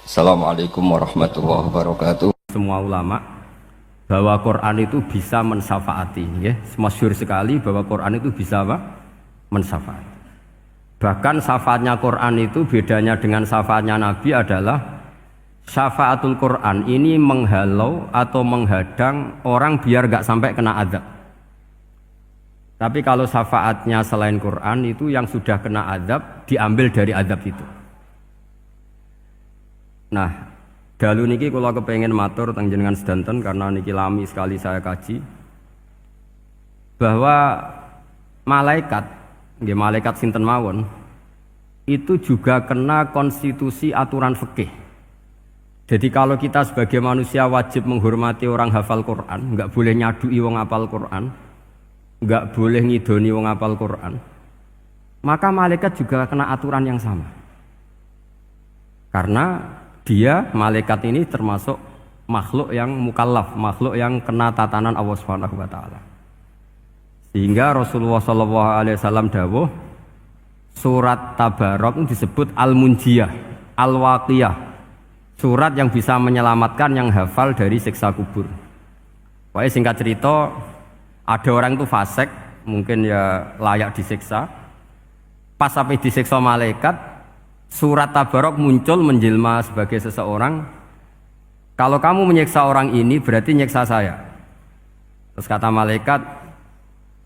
Assalamualaikum warahmatullahi wabarakatuh. Semua ulama bahwa Quran itu bisa mensyafaati, ya. Masyhur sekali bahwa Quran itu bisa apa? Mensyafaati. Bahkan syafaatnya Quran itu bedanya dengan syafaatnya Nabi adalah syafaatul Quran ini menghalau atau menghadang orang biar gak sampai kena azab. Tapi kalau syafaatnya selain Quran itu yang sudah kena azab diambil dari azab itu. Nah, dalu niki kula kepengin matur teng jenengan sedanten karena niki lami sekali saya kaji bahwa malaikat, nggih malaikat sinten mawon itu juga kena konstitusi aturan fikih. Jadi kalau kita sebagai manusia wajib menghormati orang hafal Quran, enggak boleh nyadui wong hafal Quran, enggak boleh ngidoni wong hafal Quran, maka malaikat juga kena aturan yang sama. Karena dia, malaikat ini termasuk makhluk yang mukallaf, makhluk yang kena tatanan Allah Subhanahu wa taala. Sehingga Rasulullah sallallahu alaihi wasallam dawuh, surat Tabarok disebut Al-Munjiyah, Al-Waqiyah. Surat yang bisa menyelamatkan yang hafal dari siksa kubur. Pokoknya singkat cerita, ada orang itu fasik, mungkin ya layak disiksa. Pas sampai disiksa malaikat, surat Tabarok muncul menjelma sebagai seseorang. Kalau kamu menyiksa orang ini berarti nyiksa saya. Terus kata malaikat,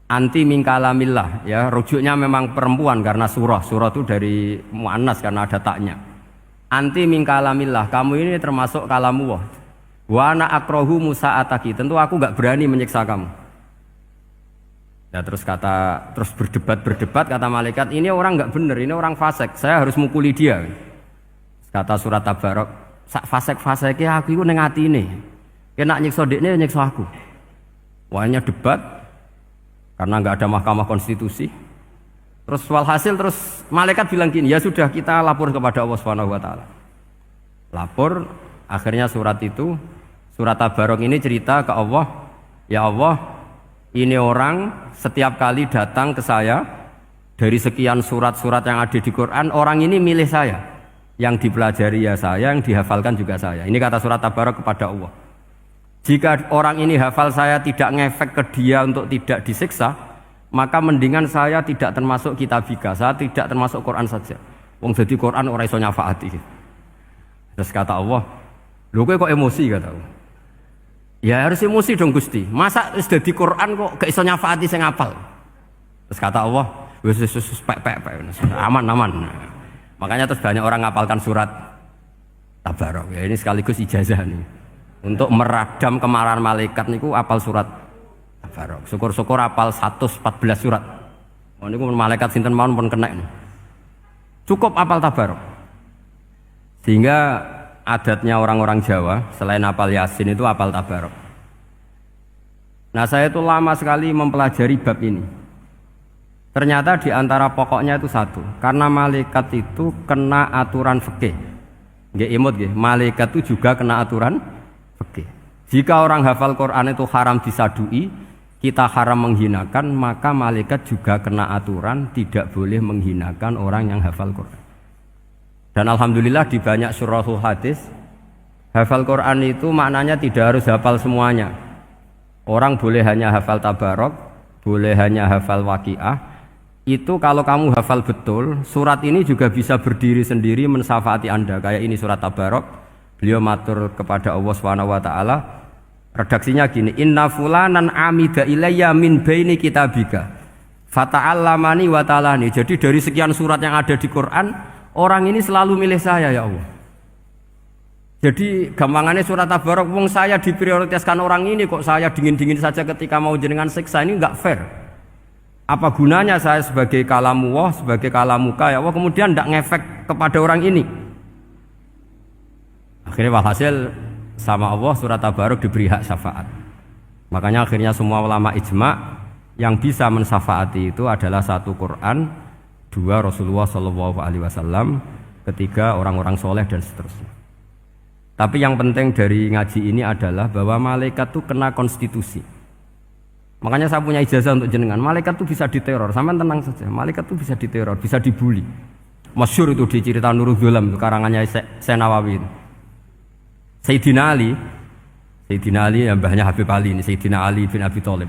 anti min kalamillah, ya rujuknya memang perempuan karena surah itu dari muannas karena ada taknya. Anti min kalamillah, kamu ini termasuk kalamullah. Wa ana akrahu musa'ataki, tentu aku enggak berani menyiksa kamu. Ya terus berdebat kata malaikat, ini orang enggak benar, ini orang fasik, saya harus mukuli dia. Kata surat Tabarok, sak fasik-fasike aku iku ning atine. Kena nyiksa dekne nyiksa aku. Wahnya debat karena enggak ada mahkamah konstitusi. Terus walhasil malaikat bilang gini, ya sudah kita lapor kepada Allah Subhanahu wa taala. Lapor, akhirnya surat Tabarok ini cerita ke Allah, ya Allah, ini orang setiap kali datang ke saya dari sekian surat-surat yang ada di Quran, orang ini milih saya. Yang dipelajari ya saya, yang dihafalkan juga saya. Ini kata surat Tabarok kepada Allah. Jika orang ini hafal saya tidak ngefek ke dia untuk tidak disiksa, maka mendingan saya tidak termasuk kitabika, saya tidak termasuk Quran saja. Wong jadi Quran ora iso nyafaati. Terus kata Allah, lho kowe kok emosi kata Allah. Ya harus emosi dong Gusti. Masa wis dadi Quran kok gak iso nyafaati sing hafal. Terus kata Allah, wis pek aman. Makanya terus banyak orang ngapalkan surat Tabarok. Ya ini sekaligus ijazah nih. Untuk meradam kemarahan malaikat niku apal surat Tabarok. Syukur-syukur apal 114 surat. Oh niku malaikat sinten mawon pun kena ini. Cukup apal Tabarok. Sehingga adatnya orang-orang Jawa selain apal Yasin itu apal Tabarok. Nah, saya itu lama sekali mempelajari bab ini. Ternyata di antara pokoknya itu satu, karena malaikat itu kena aturan fikih. Nggih imut nggih, malaikat itu juga kena aturan fikih. Jika orang hafal Quran itu haram disadui, kita haram menghinakan, maka malaikat juga kena aturan tidak boleh menghinakan orang yang hafal Quran. Dan alhamdulillah di banyak surahul hadis, hafal Quran itu maknanya tidak harus hafal semuanya. Orang boleh hanya hafal Tabarok, boleh hanya hafal Waqiah. Itu kalau kamu hafal betul, surat ini juga bisa berdiri sendiri mensyafaati Anda. Kayak ini surat Tabarok, beliau matur kepada Allah Subhanahu wa taala. Redaksinya gini, inna fulanan amida ilayya min baini kitabika fata'allamani wa ta'alani. Jadi dari sekian surat yang ada di Quran, orang ini selalu milih saya ya Allah. Jadi gampangannya surat Tabarok, wong saya diprioritaskan orang ini kok saya dingin-dingin saja ketika mau jenengan siksa, ini enggak fair. Apa gunanya saya sebagai kalamullah, sebagai kalamuka ya Allah, kemudian enggak ngefek kepada orang ini. Akhirnya walhasil sama Allah surat Tabarok diberi hak syafaat. Makanya akhirnya semua ulama ijma yang bisa mensyafaati itu adalah satu Quran, dua Rasulullah Shallallahu Alaihi Wasallam, ketiga orang-orang soleh dan seterusnya. Tapi yang penting dari ngaji ini adalah bahwa malaikat itu kena konstitusi. Makanya saya punya ijazah untuk jenengan. Malaikat itu bisa diteror, sampean tenang saja. Malaikat itu bisa diteror, bisa dibully. Masyhur itu di cerita Nurul Dzolam, karangannya Syekh Nawawi. Sayyidina Ali yang mbahnya Habib Ali ini, Sayyidina Ali bin Abi Thalib.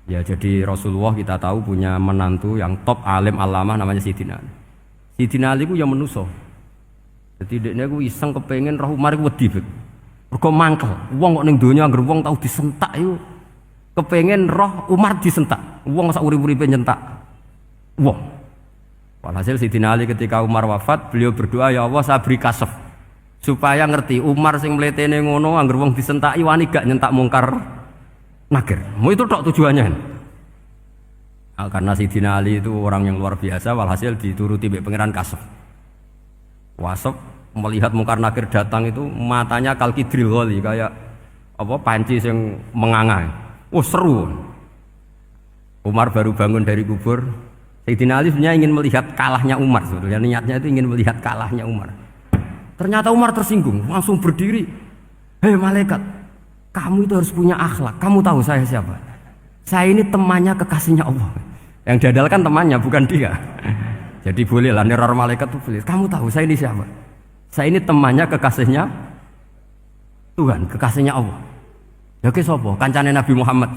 Ya jadi Rasulullah kita tahu punya menantu yang top alim alamah namanya Sayyidina Ali. Sayyidina Ali ku yang menuso. Jadi dekne ku iseng kepengin roh Umar ku wedi. Mergo mangkel. Wong kok ning donya anggere wong tau disentak iku kepengin roh Umar disentak. Wong sak urip-uripe nyentak. Wong. Walhasil Sayyidina Ali ketika Umar wafat, beliau berdoa, ya Allah saya beri kasef supaya ngerti Umar sing mletene ngono anggere wong disentaki wani gak nyentak mungkar nakir. Mau itu tok tujuannya. Nah, karena Sayyidina Ali itu orang yang luar biasa, walhasil dituruti mbek pangeran kasef. Wasef melihat mungkar nakir datang itu matanya kalkidril ghali kayak apa panci yang menganga. Oh seru. Umar baru bangun dari kubur. Sayyidina Ali sebenarnya ingin melihat kalahnya Umar sebetulnya. Niatnya itu ingin melihat kalahnya Umar. Ternyata Umar tersinggung, langsung berdiri. Hei malaikat, kamu itu harus punya akhlak. Kamu tahu saya siapa? Saya ini temannya kekasihnya Allah. Yang diandalkan temannya bukan dia. Jadi boleh lah neror malaikat itu boleh. Kamu tahu saya ini siapa? Saya ini temannya kekasihnya Tuhan, kekasihnya Allah. Ya ke sapa? Kancane Nabi Muhammad.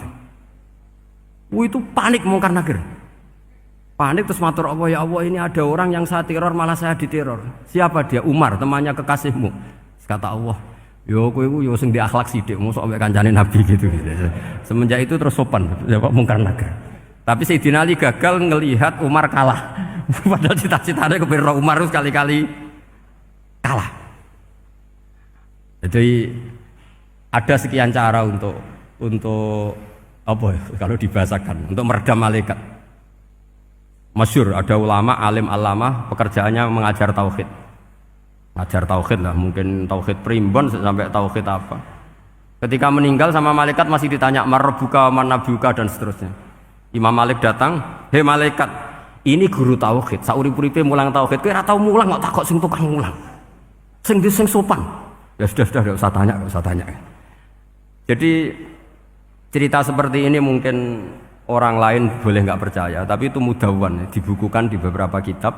Itu panik mungkar nakir. Panik terus matur Allah, ya Allah ini ada orang yang saya teror malah saya diteror. Siapa dia? Umar, temannya kekasihmu. Kata Allah, yo kowe iku yo sing di akhlak sithik, mosok ambek kancane Nabi gitu. Semenjak itu terus sopan, ya Pak mungkar nakir. Tapi Sayyidina Ali gagal ngelihat Umar kalah. Padahal cita-citanya kepengin Umar terus kali-kali kalah. Jadi ada sekian cara untuk apa ya, kalau dibahasakan untuk meredam malaikat. Masyhur ada ulama alim alamah pekerjaannya mengajar tauhid. Ngajar tauhid lah, mungkin tauhid primbon sampai tauhid apa. Ketika meninggal sama malaikat masih ditanya marbuka, manabuka dan seterusnya. Imam Malik datang, "Hei malaikat, ini guru tauhid, saurip-uripe mulang tauhid. Kowe ora tau mulang kok takok sing tukang mulang. Sing sopan." Ya sudah enggak usah tanya. Jadi cerita seperti ini mungkin orang lain boleh nggak percaya, tapi itu mudawwan, dibukukan di beberapa kitab,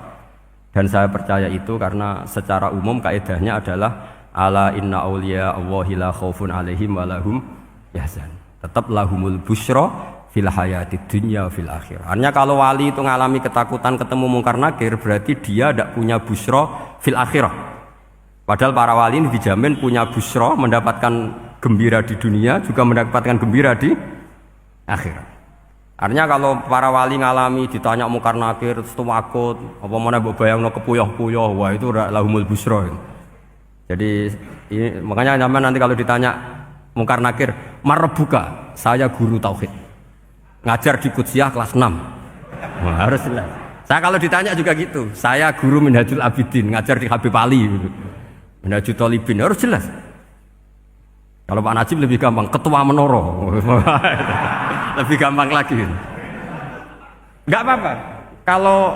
dan saya percaya itu karena secara umum kaidahnya adalah ala inna auliya Allahi la khaufun alaihim wa lahum yahzan. Tetap lahumul busyra fil hayatid dunya fil akhirah. Artinya kalau wali itu ngalami ketakutan ketemu mungkar nakir, berarti dia tidak punya busyra fil akhirah. Padahal para wali ini dijamin punya busyra, mendapatkan gembira di dunia, juga mendapatkan gembira di akhirat. Artinya kalau para wali ngalami ditanya mungkar nakir terus takut, apa mana mbok bayangno kepuyah-puyah, wah itu lahumul busra. Jadi makanya zaman nanti kalau ditanya mungkar nakir, marbuka, saya guru tauhid. Ngajar di Qudsiyah kelas 6. Wah, harus jelas. Saya kalau ditanya juga gitu, saya guru Minhajul Abidin, ngajar di Habib Ali gitu. Minhajul Thalibin, harus jelas. Kalau Pak Najib lebih gampang, ketua menoro. Lebih gampang lagi. Enggak apa-apa. Kalau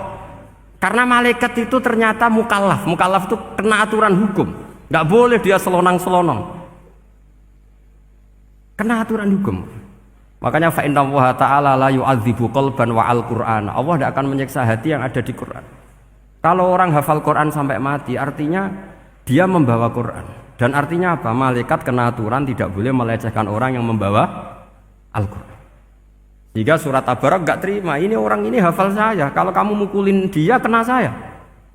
karena malaikat itu ternyata mukallaf. Mukallaf itu kena aturan hukum. Enggak boleh dia selonang-selonong. Kena aturan hukum. Makanya fa inna Allah ta'ala la yu'adzibu qalban wa al-Qur'an. Allah tidak akan menyiksa hati yang ada di Quran. Kalau orang hafal Quran sampai mati, artinya dia membawa Quran. Dan artinya apa? Malaikat kena aturan tidak boleh melecehkan orang yang membawa Al-Quran. Jika surat Tabarak gak terima, ini orang ini hafal saya. Kalau kamu mukulin dia kena saya.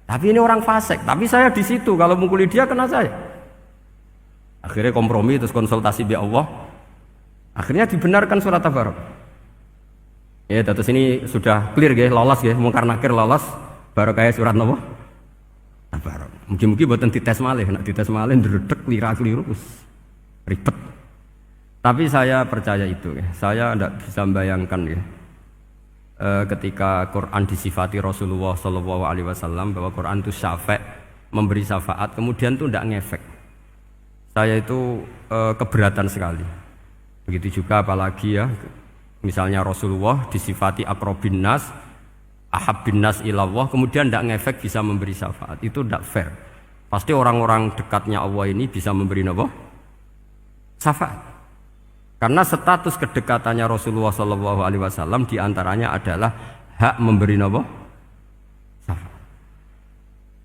Tapi ini orang fasik. Tapi saya di situ. Kalau mukulin dia kena saya. Akhirnya kompromi terus konsultasi bi Allah. Akhirnya dibenarkan surat Tabarak. Ya, terus ini sudah clear ya, lolos ya, mungkar nakir lolos. Baru kayak surat apa? Tabarak. Mungkin-mungkin buatan dites malih, nak dites malih ndredeg keliru ribet. Tapi saya percaya itu ya. Saya tidak bisa membayangkan ya. Ketika Quran disifati Rasulullah SAW bahwa Quran itu syafa', memberi syafaat, kemudian itu tidak ngefek. Saya itu keberatan sekali. Begitu juga apalagi ya, misalnya Rasulullah disifati akrobin nas, ahabbin nas ilallah, kemudian tidak ngefek bisa memberi syafaat. Itu tidak fair. Pasti orang-orang dekatnya Allah ini bisa memberi apa? Syafaat. Karena status kedekatannya Rasulullah SAW diantaranya adalah hak memberi apa? Syafaat.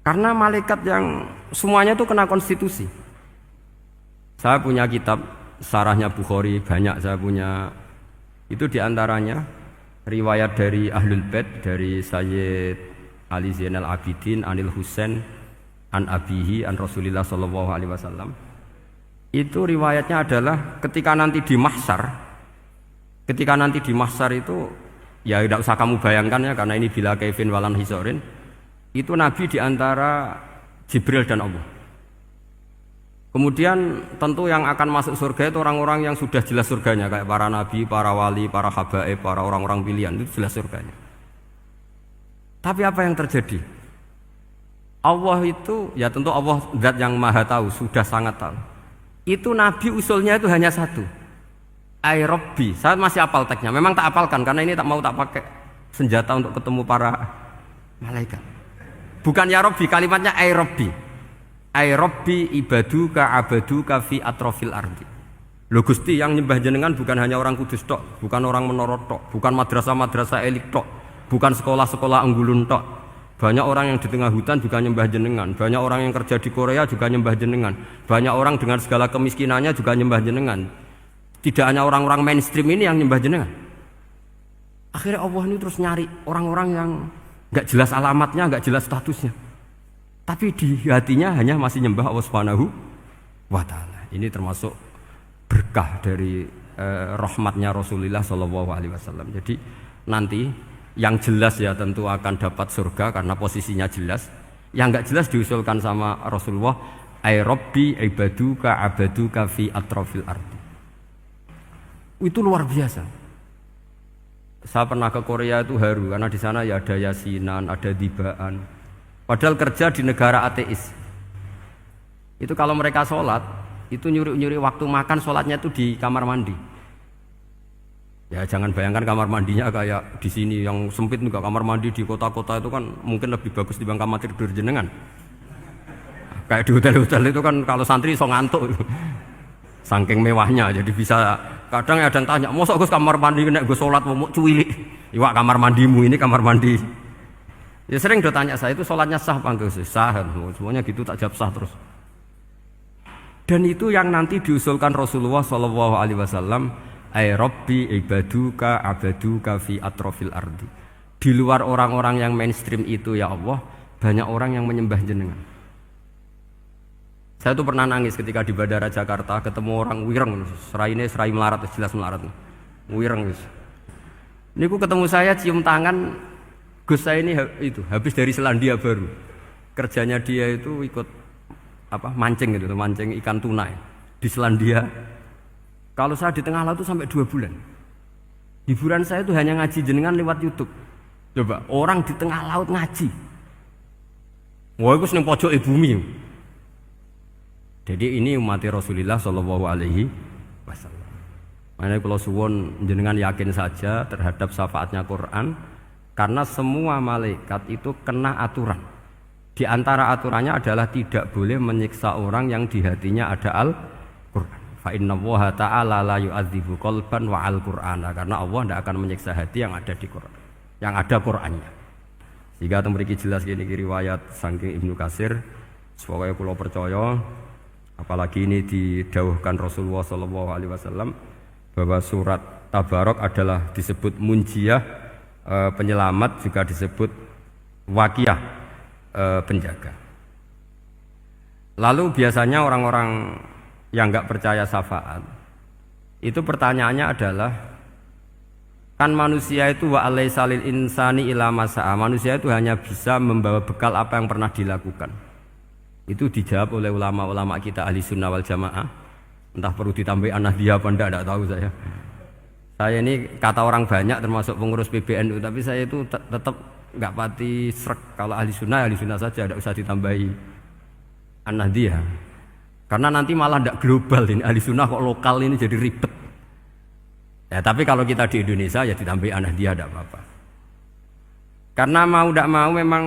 Karena malaikat yang semuanya itu kena konstitusi. Saya punya kitab sarahnya Bukhari banyak saya punya. Itu diantaranya riwayat dari Ahlul Bait dari Sayyid Ali Zainal Abidin Anil Husain an abihi an Rasulillah sallallahu alaihi wasallam. Itu riwayatnya adalah ketika nanti di mahsyar itu ya tidak usah kamu bayangkan ya karena ini bila kaifin walan hisorin. Itu Nabi diantara Jibril dan Allah. Kemudian tentu yang akan masuk surga itu orang-orang yang sudah jelas surganya kayak para nabi, para wali, para habaib, para orang-orang pilihan itu jelas surganya. Tapi apa yang terjadi? Allah itu ya tentu Allah zat yang maha tahu, sudah sangat tahu. Itu Nabi usulnya itu hanya satu. Ai Rabbi. Saya masih apal teksnya. Memang tak apalkan karena ini tak pakai senjata untuk ketemu para malaikat. Bukan ya Rabbi, kalimatnya ai Rabbi. Ai Rabbi ibaduka abaduka fi atrofil ardi. Lho Gusti yang nyembah jenengan bukan hanya orang kudus tok, bukan orang menoro tok, bukan madrasah-madrasah elit tok, bukan sekolah-sekolah anggulun tok. Banyak orang yang di tengah hutan juga nyembah jenengan. Banyak orang yang kerja di Korea juga nyembah jenengan. Banyak orang dengan segala kemiskinannya juga nyembah jenengan. Tidak hanya orang-orang mainstream ini yang nyembah jenengan. Akhirnya Allah ini terus nyari orang-orang yang gak jelas alamatnya, gak jelas statusnya. Tapi di hatinya hanya masih nyembah Allah Subhanahu wa ta'ala. Ini termasuk berkah dari rahmatnya Rasulullah sallallahu alaihi wasallam. Jadi nanti yang jelas ya tentu akan dapat surga karena posisinya jelas. Yang enggak jelas diusulkan sama Rasulullah, ai Rabbi ibaduka abaduka fi atrofil ardi. Itu luar biasa. Saya pernah ke Korea itu haru karena di sana ya ada yasinan, ada dibaan. Padahal kerja di negara ateis. Itu kalau mereka sholat, itu nyuri waktu makan sholatnya itu di kamar mandi. Ya jangan bayangkan kamar mandinya kayak di sini yang sempit juga. Kamar mandi di kota-kota itu kan mungkin lebih bagus dibanding kamar tidur jenengan. Kayak di hotel-hotel itu kan kalau santri so ngantuk. Saking mewahnya jadi bisa. Kadang ada yang tanya, mosok Gus kamar mandi nek gue sholat mau cuwilik. Iwak kamar mandimu ini kamar mandi. Ya sering do tanya saya itu sholatnya sah apa enggak? Sah, semuanya gitu tak jawab sah terus. Dan itu yang nanti diusulkan Rasulullah sallallahu alaihi wasallam, ai Rabbi ibaduka abaduka fi atrofil ardi. Di luar orang-orang yang mainstream itu ya Allah, banyak orang yang menyembah jenengan. Saya tuh pernah nangis ketika di Bandara Jakarta ketemu orang wireng, serai melarat, jelas melarat. Wireng wis. Niku ketemu saya cium tangan, Gus saya ini itu habis dari Selandia Baru. Kerjanya dia itu ikut mancing gitu, mancing ikan tuna di Selandia. Kalau saya di tengah laut itu sampai 2 bulan. Hiburan saya itu hanya ngaji jenengan lewat YouTube. Coba orang di tengah laut ngaji. Wah, itu seneng pojok bumi. Jadi ini umat Rasulullah sallallahu alaihi wasallam. Makanya kalau suwun jenengan yakin saja terhadap syafaatnya Quran karena semua malaikat itu kena aturan. Di antara aturannya adalah tidak boleh menyiksa orang yang di hatinya ada Al-Quran. Fa innallaha ta'ala la yu'adzibu qalban wa al-Qur'ana, karena Allah tidak akan menyiksa hati yang ada di Quran, yang ada Qurannya. Jika memiliki jelas gini riwayat saking Ibnu Katsir, supaya kula percaya, apalagi ini didhawuhkan Rasulullah sallallahu alaihi wasallam bahwa surat Tabarok adalah disebut munjiyah, penyelamat, juga disebut waqiyah, penjaga. Lalu biasanya orang-orang yang enggak percaya syafaat itu pertanyaannya adalah, kan manusia itu wa alaisa lil insani ila masa'a, manusia itu hanya bisa membawa bekal apa yang pernah dilakukan. Itu dijawab oleh ulama-ulama kita ahli sunnah wal jamaah. Entah perlu ditambah An-Nahdliyah apa enggak tahu saya. Saya ini kata orang banyak termasuk pengurus PBNU, tapi saya itu tetap enggak pati srek. Kalau ahli sunnah saja, tidak usah ditambahi An-Nahdliyah. Karena nanti malah enggak global ini, ahli sunnah kok lokal ini jadi ribet. Ya tapi kalau kita di Indonesia ya ditambahi An-Nahdliyah tidak apa-apa. Karena mau tidak mau memang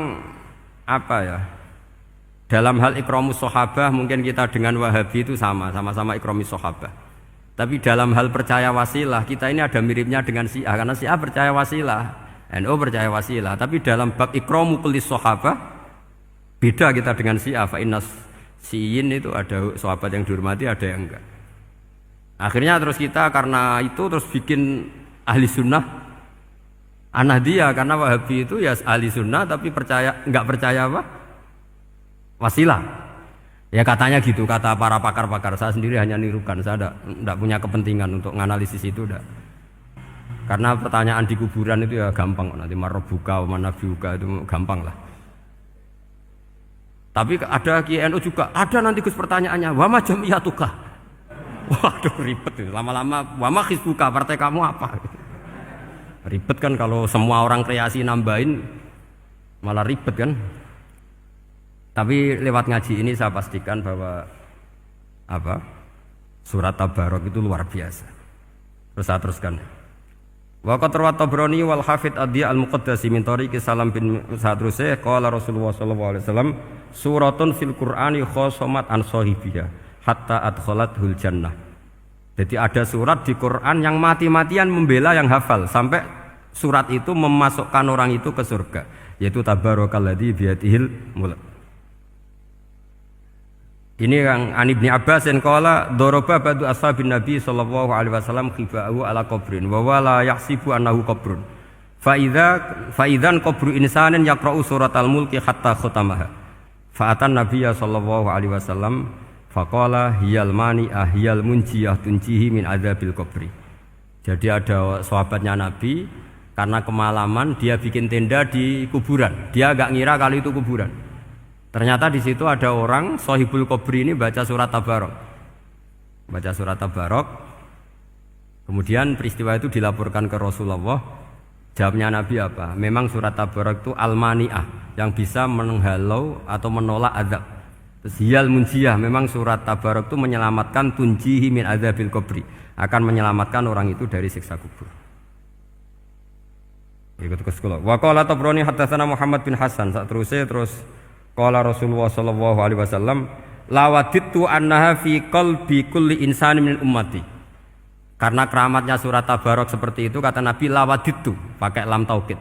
dalam hal ikramus sahabah mungkin kita dengan Wahabi itu sama-sama ikramus sahabah. Tapi dalam hal percaya wasilah kita ini ada miripnya dengan Syiah, karena Syiah percaya wasilah, NU percaya wasilah. Tapi dalam bab ikramu kulis sahabah beda kita dengan Syiah. Fa innas Siyin itu ada sahabat yang dihormati, ada yang enggak. Akhirnya terus kita karena itu terus bikin ahli sunnah An-Nahdiyah, karena Wahabi itu ya ahli sunnah tapi enggak percaya apa? Wasilah. Ya katanya gitu, kata para pakar-pakar. Saya sendiri hanya nirukan, saya enggak punya kepentingan untuk menganalisis itu enggak. Karena pertanyaan di kuburan itu ya gampang, nanti marbuka, manabiuka itu gampang lah. Tapi ada KNU juga, ada nanti Gus pertanyaannya, wama jamiyatuka. Waduh ribet itu, lama-lama wama hizbuka, partai kamu apa? Ribet kan kalau semua orang kreasi nambahin, malah ribet kan. Tapi lewat ngaji ini saya pastikan bahwa surat Tabarok itu luar biasa. Terus saya teruskan. Wa qad rawat Tabrani wal Hafidz Ad-Diya al-Muqaddasi min tariqi Salam bin Sadrusih qala Rasulullah sallallahu alaihi wasallam suratun fil Qur'ani khosomat an sahibiha hatta adkhalathul jannah. Jadi ada surat di Quran yang mati-matian membela yang hafal sampai surat itu memasukkan orang itu ke surga, yaitu tabarakalladzi biyadihil mulk. Ini yang An Ibni Abbas yang qala daraba ba'du ashabin Nabi sallallahu alaihi wasallam khiba'u ala qabrin wa wala yahsibu annahu qabrun. Fa idzan qabru insanin yaqra'u suratal mulki hatta khatamaha. Fa atan Nabiyya sallallahu alaihi wasallam faqala hiyal mani'ah hiyal munjiyah tunjihi min adzabil qabri. Jadi ada sahabatnya Nabi karena kemalaman dia bikin tenda di kuburan. Dia enggak ngira kalau itu kuburan. Ternyata di situ ada orang Sohibul Qabri ini baca surat Tabarok. Baca surat Tabarok. Kemudian peristiwa itu dilaporkan ke Rasulullah. Jawabnya Nabi apa? Memang surat Tabarok itu al-mani'ah, yang bisa menghalau atau menolak azab. Terus hiyal munjiyah, memang surat Tabarok itu menyelamatkan tunjihi min adzabil qabri, akan menyelamatkan orang itu dari siksa kubur. Ikut ke sekolah. Wa qala Tabrani haddatsana Muhammad bin Hasan. Terus qala Rasulullah sallallahu alaihi wasallam lawadittu annaha fi qalbi kulli insani min ummati. Karena keramatnya surat Tabarok seperti itu, kata Nabi lawadittu pakai lam taukid.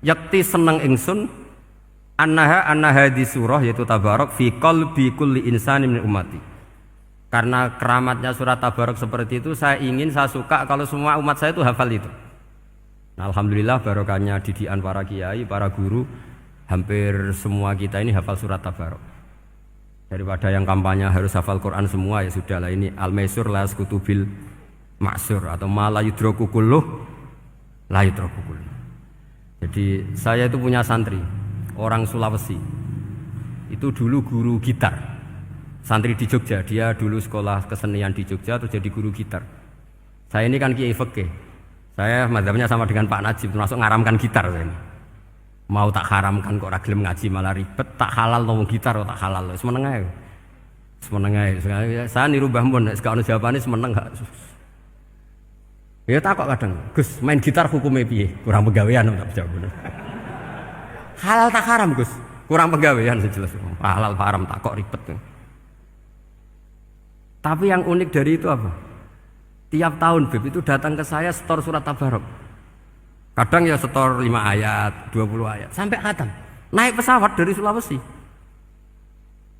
Yakti seneng ingsun annaha di surah yaitu Tabarok fi qalbi kulli insani min ummati. Karena keramatnya surat Tabarok seperti itu, saya suka kalau semua umat saya itu hafal itu. Nah, alhamdulillah barokahnya didikan para kiai, para guru, hampir semua kita ini hafal surat Tabarok. Daripada yang kampanye harus hafal Quran semua, ya sudahlah, ini al-maisur la yaskutubil maksur atau ma la yudraku kulluh la yudraku kulluh. Jadi saya itu punya santri orang Sulawesi. Itu dulu guru gitar. Santri di Jogja, dia dulu sekolah kesenian di Jogja terus jadi guru gitar. Saya ini kan kiai fikih. Saya mazhabnya sama dengan Pak Najib, termasuk ngaramkan gitar saya ini. Mau tak haramkan kok ora gelem ngaji malah ribet, tak halal ngomong gitar kok tak halal. Semeneng ae. Semeneng ae. Saya niru Mbah Mun, nek ono jawabane semeneng gak. Ya takok kadang, Gus, main gitar hukumnya piye? Kurang pegawean tak jawab. Halal tak haram, Gus? Kurang pegawean sejelas. Halal haram tak kok ribet. Tapi yang unik dari itu apa? Tiap tahun Beb itu datang ke saya setor surat Tabarok. Kadang ya setor 5 ayat, 20 ayat, sampai khatam. Naik pesawat dari Sulawesi.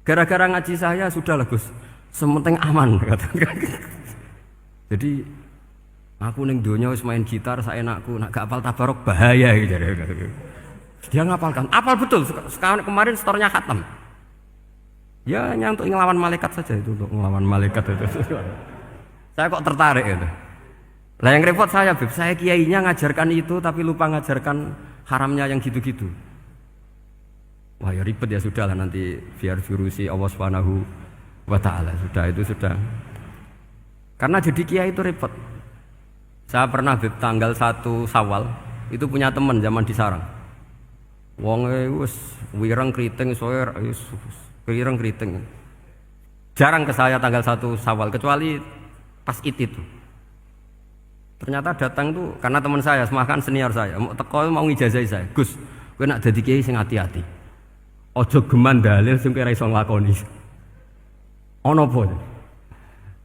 Gara-gara ngaji saya, sudahlah Gus, sementing aman. Jadi, aku ning donya wis main gitar, saenakku, nak gak apal Tabarok bahaya. Gitu. Dia ngapalkan, apal betul, sekarang kemarin setornya khatam. Ya hanya untuk ngelawan malaikat saja, itu untuk ngelawan malaikat itu. Saya kok tertarik itu. Lah yang repot saya, Beb, saya kiainya ngajarkan itu tapi lupa ngajarkan haramnya yang gitu-gitu. Wah ya ribet ya, sudah lah, nanti biar virusi Allah Subhanahu wa ta'ala. Sudah. Karena jadi kiai itu repot. Saya pernah, Beb, tanggal 1 Syawal itu punya teman zaman di Sarang. Wonge wis wireng kriting soe wireng kriting. Jarang ke saya tanggal 1 Syawal kecuali pas itu. Ternyata datang tuh karena teman saya, semakan senior saya, mau ngijazah saya. Gus, kowe nak dadi kiai sing hati-hati. Aja geman dalil sing kira iso nglakoni. Ono apa?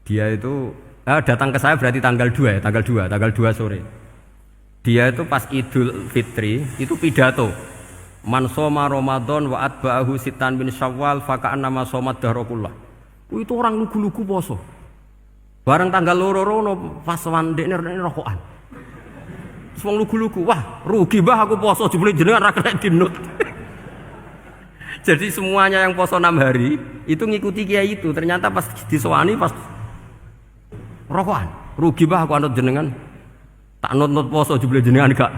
Dia itu datang ke saya berarti tanggal 2 ya, tanggal 2 sore. Dia itu pas Idul Fitri itu pidato. Man shoma Ramadan wa atba'ahu sitan bin Syawal fa ka'annama shoma dahra kullah. Itu orang lugu-lugu poso. Bareng tanggal loro rono pas wandekne rokokan. Wong lugu-lugu, wah rugi mbah aku poso jebule jenengan ra kena dinut. Jadi semuanya yang poso 6 hari itu ngikuti kiai itu. Ternyata pas disowani pas rokokan. Rugi mbah aku anut jenengan. Tak nut-nut poso jebule jenengan gak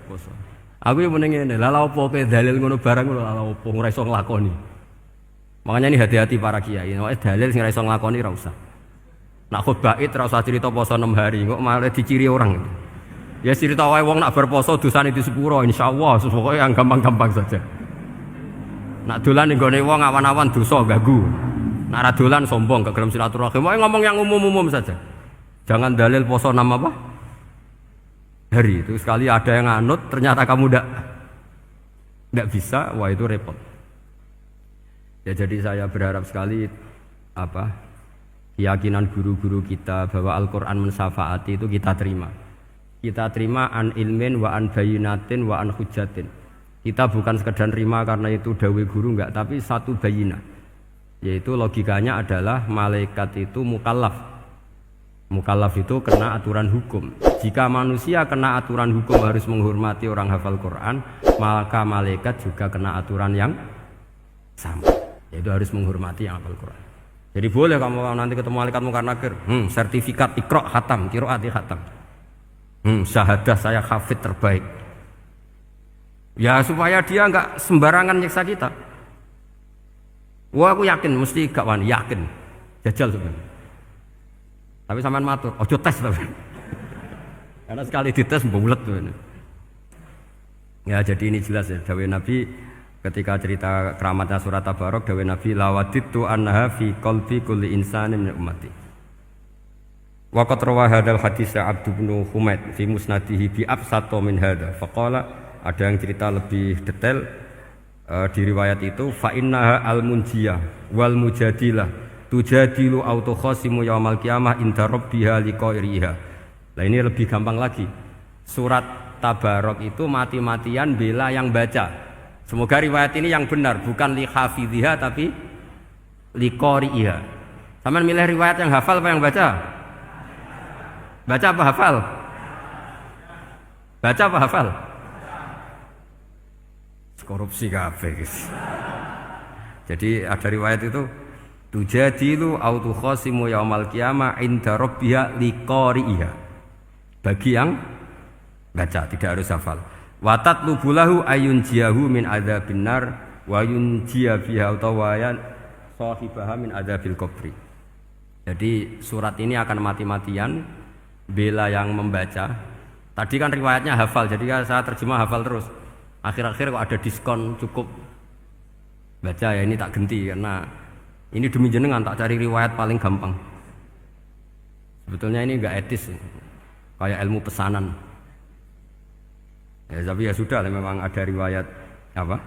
poso. Aku yo muni ngene, lha opo kowe dalil ngono barang lho lha opo ora iso nglakoni. Makanya ini hati-hati para kiai, nek dalil sing ora iso nglakoni ora usah. Nak khotbah id ora usah cerita poso 6 hari, kok malah diciri orang. Ya cerita wae wong nak berposo dosane di sepuro insyaallah, pokoke yang gampang-gampang saja. Nak dolan ning gone wong awan-awan dosa ganggu. Nak ra dolan sombong gak gelem silaturahim. Pokoke ngomong yang umum-umum saja. Jangan dalil poso 6 apa? Hari itu sekali ada yang nganut ternyata kamu ndak bisa, wah itu repot. Ya jadi saya berharap sekali keyakinan guru-guru kita bahwa Al-Qur'an mensyafaati itu kita terima. Kita terima an ilmin wa an bayinatin wa an hujatin. Kita bukan sekedar terima karena itu dawe guru enggak, tapi satu bayinah. Yaitu logikanya adalah malaikat itu mukallaf. Mukallaf itu kena aturan hukum. Jika manusia kena aturan hukum harus menghormati orang hafal Quran, maka malaikat juga kena aturan yang sama. Yaitu harus menghormati yang hafal Quran. Jadi boleh kamu nanti ketemu malaikat mungkar nakir, sertifikat Iqra khatam, qiraati khatam. Syahadah saya hafid terbaik. Ya supaya dia enggak sembarangan nyiksa kita. Wah aku yakin mesti gak wani, yakin. Jajal sebenarnya. Tapi sampean matur, ojo tes tapi. Karena sekali dites bulet tuh. Ya jadi ini jelas ya dawuh Nabi ketika cerita keramatnya surat Tabarok, dawuh Nabi lawaditu annaha fi qalbi kulli insanin min ummati. Waqat rawa hadal hadis Abdu bin Humaid fi musnadihi bi absato min hada. Faqala ada yang cerita lebih detail di riwayat itu fa innaha al munjiyah wal mujadilah tujadilu auto khasimu yaumal qiyamah inda rabbiha liqairiha. Lah ini lebih gampang lagi. Surat Tabarok itu mati-matian bela yang baca. Semoga riwayat ini yang benar, bukan li hafidhiha tapi liqairiha. Sampeyan milih riwayat yang hafal apa yang baca? Baca apa hafal? Baca apa hafal? Korupsi kabeh. Jadi ada riwayat itu tujadilu autu khasimu yaumal qiyamah inda rabbiha liqari'iha. Bagi yang baca tidak harus hafal. Wa tatlubulahu ayun jiyahu min adzabin nar wa yunjiya biha utawayan sahibaha min adzabil qabri. Jadi surat ini akan mati-matian bela yang membaca. Tadi kan riwayatnya hafal, jadi saya terjemah hafal terus. Akhir-akhir kok ada diskon cukup baca ya ini tak ganti karena ini demi jenengan tak cari riwayat paling gampang. Sebetulnya ini enggak etis, kayak ilmu pesanan. Ya tapi ya sudah, memang ada riwayat apa?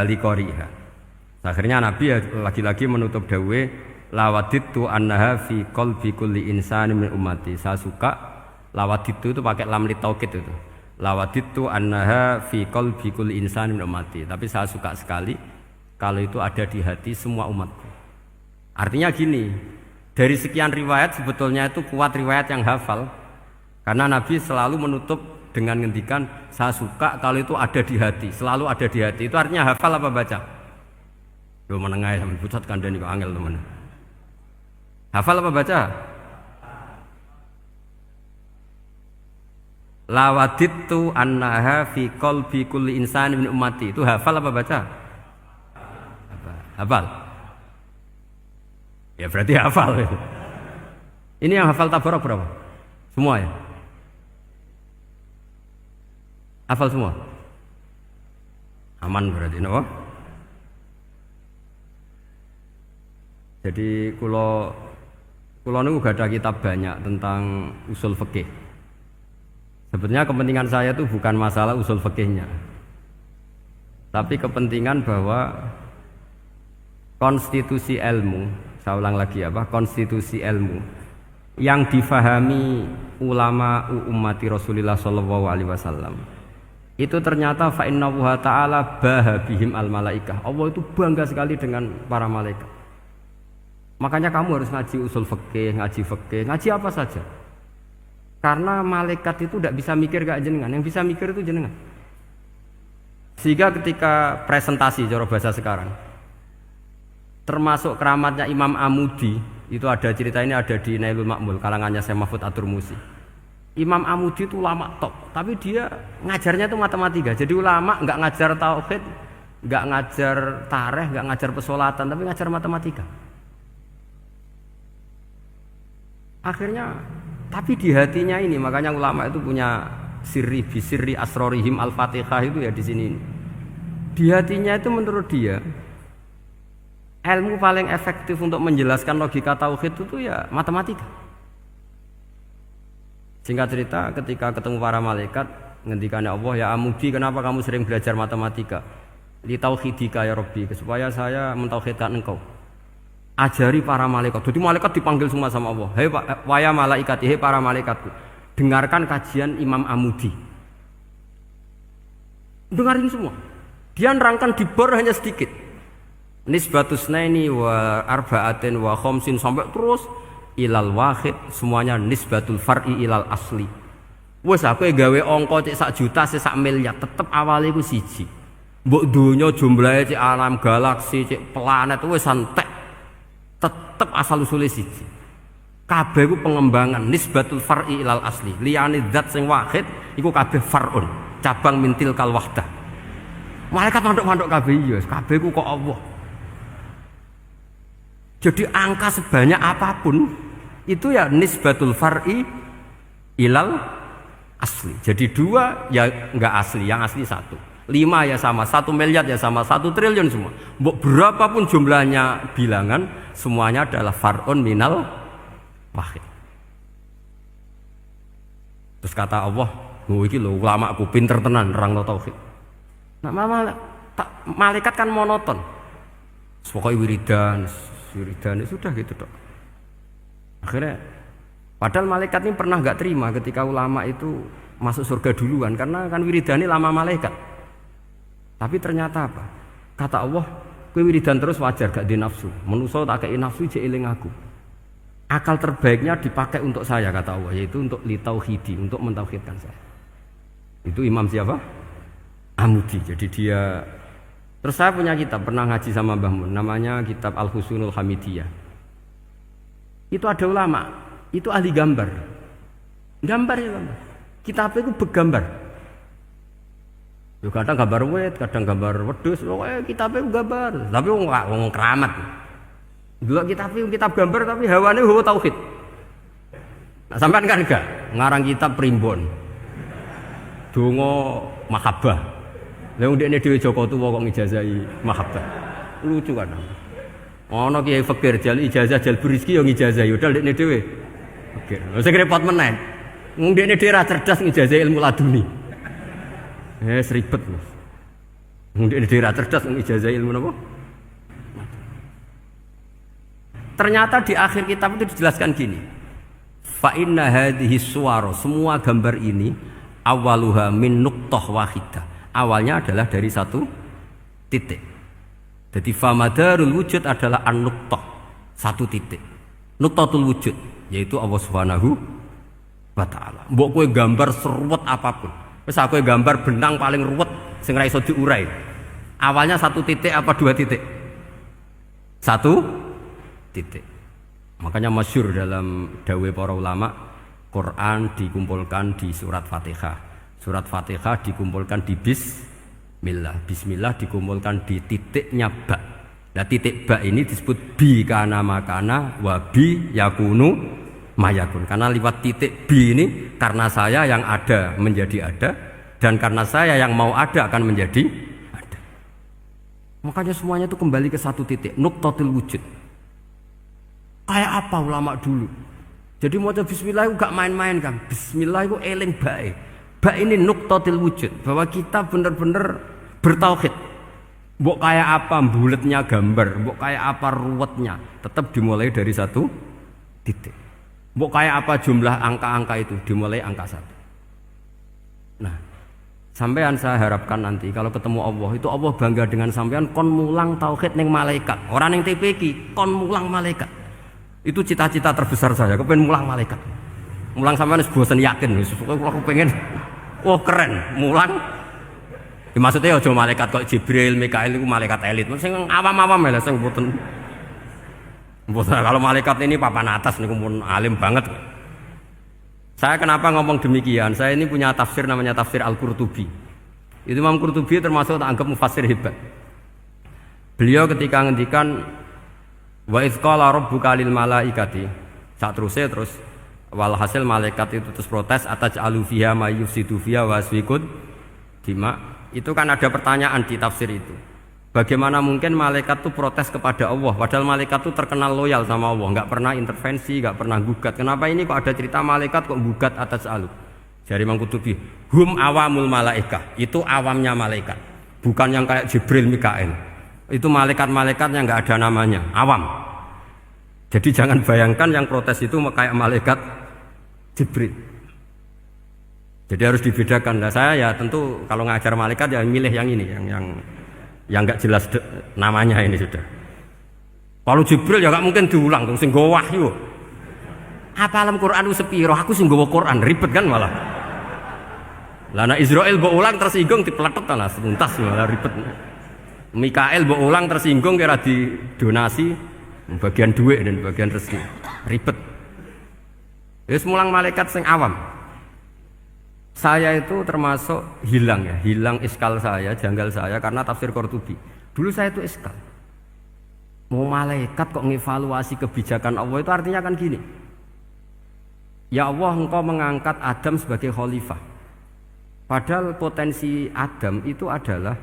Liqariha. Akhirnya Nabi ya lagi-lagi menutup dawe lawaditu annaha fi qalbi kulli insani min ummati. Saya suka lawaditu itu pakai lam li taukid itu. Lawaditu annaha fi qalbi kulli insani min ummati. Tapi saya suka sekali kalau itu ada di hati semua umatku. Artinya gini, dari sekian riwayat sebetulnya itu kuat riwayat yang hafal. Karena Nabi selalu menutup dengan ngendikan saya suka kalau itu ada di hati, selalu ada di hati. Itu artinya hafal apa baca? Yo menengah sampe pusat kandhani kok angel teman. Hafal apa baca? Lawaditu annaha fi qalbi kulli insani min ummati. Itu hafal apa baca? Hafal. Ya berarti hafal. Ini yang hafal Tabarok berapa? Semua ya? Hafal semua? Aman berarti, no? Jadi kalau niku gak ada kitab banyak tentang usul fikih. Sebetulnya kepentingan saya itu bukan masalah usul fikihnya, tapi kepentingan bahwa konstitusi ilmu, saya ulang lagi konstitusi ilmu yang difahami ulama ummati Rasulullah sallallahu alaihi wasallam itu ternyata fa innahu ta'ala bahabihim al malaikah. Allah itu bangga sekali dengan para malaikat. Makanya kamu harus ngaji usul fikih, ngaji apa saja. Karena malaikat itu tidak bisa mikir kayak jenengan, yang bisa mikir itu jenengan. Sehingga ketika presentasi cara bahasa sekarang, termasuk keramatnya Imam Amudi, itu ada cerita ini ada di Nailul Ma'mul kalangannya Syekh Mahfud At-Turmusi. Imam Amudi itu ulama top, tapi dia ngajarnya itu matematika. Jadi ulama nggak ngajar tauhid, nggak ngajar tarikh, nggak ngajar pesolatan, tapi ngajar matematika. Akhirnya, tapi di hatinya ini, makanya ulama itu punya sirri bisirri asrorihim al-fatihah itu ya di sini. Di hatinya itu menurut dia, ilmu paling efektif untuk menjelaskan logika tauhid itu ya matematika. Singkat cerita, ketika ketemu para malaikat, ngendikannya Allah, ya Amudi, kenapa kamu sering belajar matematika? Li tauhidika ya Rabbi, supaya saya mentauhidkan engkau. Ajari para malaikat. Jadi malaikat dipanggil semua sama Allah. Hei waya malaikat, hei para malaikatku, dengarkan kajian Imam Amudi. Dengarin semua. Dia nerangkan di bor hanya sedikit. Nisbatusnaini wa arba'atin wa khamsin sampai terus ilal wahid, semuanya nisbatul far'i ilal asli. Wes aku gawe angka cek 1 juta cek 1 miliar, tetep awalnya iku siji. Mbok donya jumlahe cek alam galaksi cek planet wes santek, tetep asal usule siji. Kabeh iku pengembangan nisbatul far'i ilal asli. Liyane zat sing wahid iku kabeh far'un, cabang mintil kal wahdah. Malaikat manduk-manduk kabeh ya, kabeh iku kok Allah. Jadi angka sebanyak apapun itu ya nisbatul far'i ilal asli. Jadi 2 ya enggak asli, yang asli 1. 5 ya sama, 1 miliar ya sama, 1 triliun semua. Berapapun jumlahnya bilangan, semuanya adalah far'un minal wahid. Terus kata Allah, iki lho ulama aku pinter tenan nerangno tauhid. Nah, malaikat kan monoton. Pokoknya wiridan sudah gitu dok. Akhirnya padahal malaikat ini pernah nggak terima ketika ulama itu masuk surga duluan karena kan wiridane lama malaikat. Tapi ternyata apa? Kata Allah, kowe wiridan terus wajar gak di nafsu. Manusa tak kei nafsu jek eling aku. Akal terbaiknya dipakai untuk saya kata Allah, yaitu untuk litauhidi, untuk mentauhidkan saya. Itu Imam siapa? Amudi. Jadi dia. Terus saya punya kitab, pernah ngaji sama Mbah Mun, namanya kitab Al-Husunul Hamidiyah. Itu ada ulama, itu ahli gambar. Gambar ya gambar. Kitabnya itu bergambar. Ya kadang gambar wet, kadang gambar wedhus, pokoknya kitabnya gambar. Tapi wong keramat. Dulu kitab gambar tapi hawane hawa tauhid. Nah, sampean kan enggak ngarang kitab primbon. Donga mahabbah. Lah ndekne dhewe Joko Tuwa kok ngijazahi mahabbah. Lucu kan. Ana kiai fakir jal ijazah jal berizki yo ngijazahi padahal ndekne dhewe fakir. Lha sing repot meneh. Wong ndekne dhewe ra cerdas ngijazahi ilmu laduni. Ribet. Wong ndekne dhewe ra cerdas ngijazahi ilmu napa? Ternyata di akhir kitab itu dijelaskan gini. Fa inna hadhihi suwara, semua gambar ini awaluha min nuqtah wahidah. Awalnya adalah dari 1 titik. Jadi famadarul wujud adalah an-nuqtah, 1 titik. Nuqtatul wujud yaitu Allah Subhanahu wa taala. Mbok kowe gambar seruwet apapun. Wis aku gambar benang paling ruwet sing ra iso diurai. Awalnya 1 titik apa 2 titik? 1 titik. Makanya masyhur dalam dawuh para ulama, Quran dikumpulkan di surat Fatihah. Surat Fatihah dikumpulkan di Bismillah. Bismillah dikumpulkan di titiknya ba. Nah titik ba ini disebut bi kana makana wa bi yakunu mayakun. Karena lewat titik bi ini karena saya yang ada menjadi ada dan karena saya yang mau ada akan menjadi ada. Makanya semuanya itu kembali ke 1 titik, nuqtatul wujud. Kayak apa ulama dulu? Jadi mau bismillah itu gak main-main kan. Bismillah itu eling bae. Ba ini nuqtatil wujud, bahwa kita benar-benar bertauhid. Mbok kayak apa buletnya gambar, mbok kayak apa ruwetnya, tetap dimulai dari 1 titik. Mbok kayak apa jumlah angka-angka itu, dimulai angka 1. Nah, Sampean saya harapkan nanti kalau ketemu Allah itu Allah bangga dengan sampean kon mulang tauhid ning malaikat. Orang yang TPK kon mulang malaikat. Itu cita-cita terbesar saya, kepengen mulang malaikat. Mulang sampean wis bosen yakin wis aku pengen wah keren mulang. Ya, maksudnya aja malaikat kok Jibril, Mikail itu malaikat elit. Sing awam-awam ya sing mboten. Kalau malaikat ini papan atas niku pun alim banget. Saya kenapa ngomong demikian? Saya ini punya tafsir namanya tafsir Al-Qurtubi. Itu Imam Qurtubi termasuk tak anggap mufassir hebat. Beliau ketika ngendikan wa idz qala rabbuka lil malaikati, sak terus walhasil malaikat itu terus protes ataj'alu fiha may yufsidu fiha wa yasfikud dima. Itu kan ada pertanyaan di tafsir itu. Bagaimana mungkin malaikat itu protes kepada Allah padahal malaikat itu terkenal loyal sama Allah, nggak pernah intervensi, nggak pernah gugat. Kenapa ini kok ada cerita malaikat kok gugat atas alu? Jadi Imam Qurtubi, hum awamul malaikah, itu awamnya malaikat, bukan yang kayak Jibril, Mikail. Itu malaikat-malaikat yang nggak ada namanya, awam. Jadi jangan bayangkan yang protes itu kayak malaikat Jibril. Jadi harus dibedakan. Nah, saya ya tentu kalau ngajar malaikat ya milih yang ini, yang nggak jelas namanya ini sudah. Kalau Jibril ya nggak mungkin diulang dong, sing nggawa wahyu. Apa alam Quran itu sepiro? Aku sing nggawa Quran ribet kan malah. Lah nek Israil mbok ulang tersinggung dipletet lah tuntas malah ribet. Mikael mbok ulang tersinggung kira di donasi bagian duit dan bagian rezeki. Ribet. Wis mulang malaikat sing awam. Saya itu termasuk hilang iskal saya, janggal saya karena tafsir Qurtubi. Dulu saya itu iskal. Mau malaikat kok ngevaluasi kebijakan Allah itu artinya kan gini. Ya Allah, engkau mengangkat Adam sebagai khalifah. Padahal potensi Adam itu adalah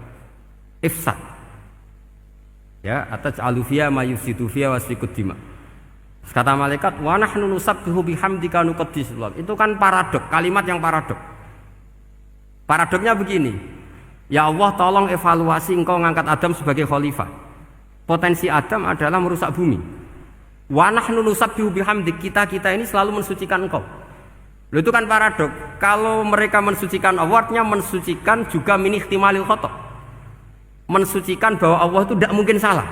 ifsad. Ya, ataj'alu fiha may yufsidu fiha wa yasfikud dima. Kata malaikat, wa nahnu nusabbihu bihamdika nuqaddisu lak. Itu kan paradok, kalimat yang paradok. Paradoknya begini, ya Allah tolong evaluasi engkau ngangkat Adam sebagai khalifah. Potensi Adam adalah merusak bumi. Wa nahnu nusabbihu bihamdik, kita ini selalu mensucikan engkau. Loh, itu kan paradok. Kalau mereka mensucikan Allah, artinya mensucikan juga min ihtimalil khata'. Mensucikan bahwa Allah itu tidak mungkin salah.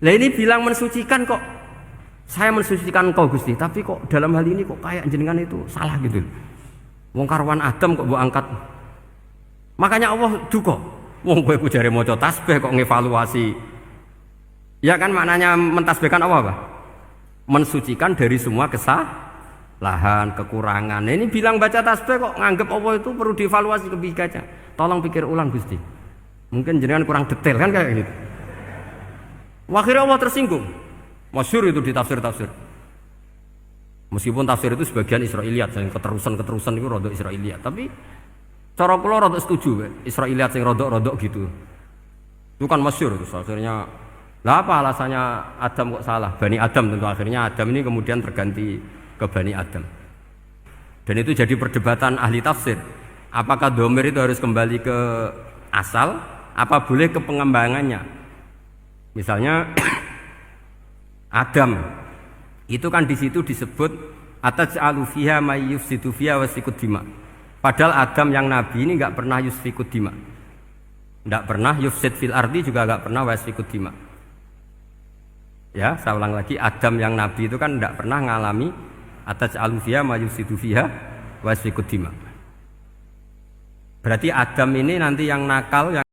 Lah ini bilang mensucikan kok. Saya mensucikan engkau Gusti, tapi kok dalam hal ini kok kayak jenengan itu salah gitu. Wong karwan Adam kok mbok angkat. Makanya Allah duka. Wong kowe ku jare maca tasbih kok ngevaluasi. Ya kan maknanya mentasbihkan Allah apa? Mensucikan dari semua kesalahan, kekurangan. Nah, ini bilang baca tasbih kok nganggep Allah itu perlu dievaluasi kebijakannya. Tolong pikir ulang Gusti. Mungkin jenengan kurang detail kan kayak gitu. Akhirnya Allah tersinggung. Masyhur itu di tafsir-tafsir. Meskipun tafsir itu sebagian Israiliyat, yang keterusan itu rodok Israiliyat, tapi cara kula rodok setuju Israiliyat sing rodok-rodok gitu. Itu kan masyhur itu akhirnya. Lah apa alasannya Adam kok salah? Bani Adam tentu akhirnya Adam ini kemudian terganti ke Bani Adam. Dan itu jadi perdebatan ahli tafsir. Apakah dhamir itu harus kembali ke asal, apa boleh ke pengembangannya? Misalnya Adam itu kan di situ disebut ataj'alu fiha may yufsidu fiha wa yasfikud dima. Padahal Adam yang nabi ini enggak pernah yusfikud dima. Enggak pernah yufsid fil ardi, juga enggak pernah wa yasfikud dima. Ya, saya ulang lagi, Adam yang nabi itu kan enggak pernah ngalami ataj'alu fiha may yufsidu fiha wa yasfikud dima. Berarti Adam ini nanti yang nakal yang